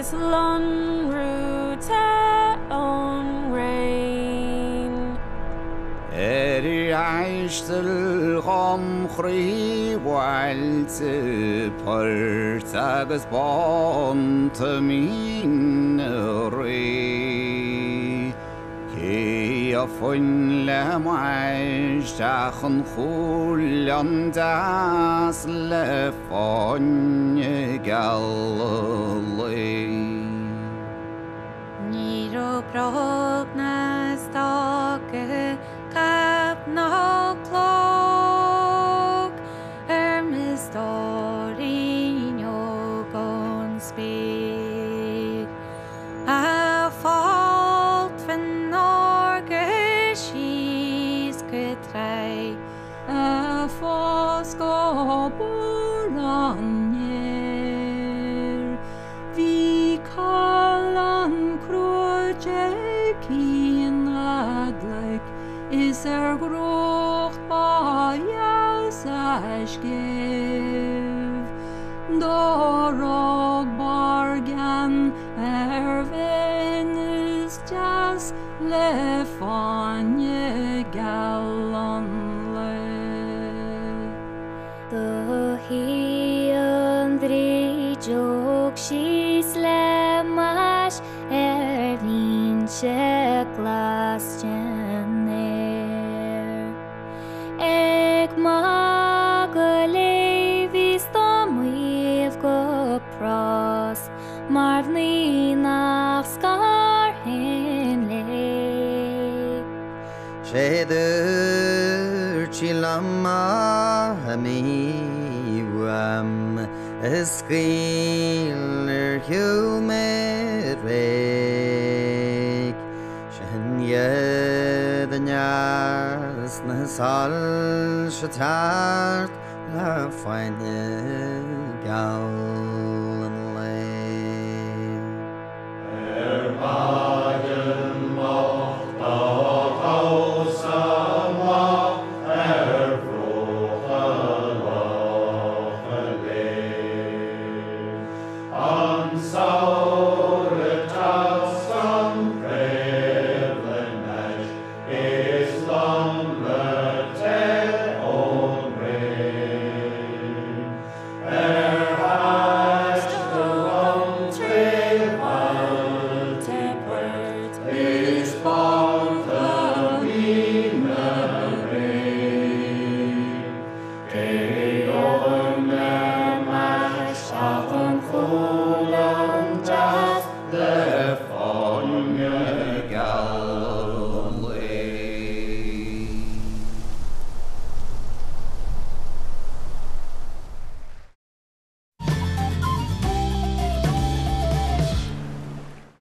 slun rute on rain. Eishtel chomchri walte port agus bont min re. Ke a fun le mais dachan chwlion das le Fáinne Gael. Niro progna stake cap no clock mistorino gon speak a fault van orge she's getray a fosco boranier vi kallan kroje kin adlik is groch ba jas ashgiv dorog bargan venus jas le Fáinne Gael le the he andri jok shis le mash vinche glas gener ek magale vistom we've go pros marvni nach skar henle Sheder chilama hamiwam eskiller humerek shenya danyas nasal shatart la Fáinne Gael.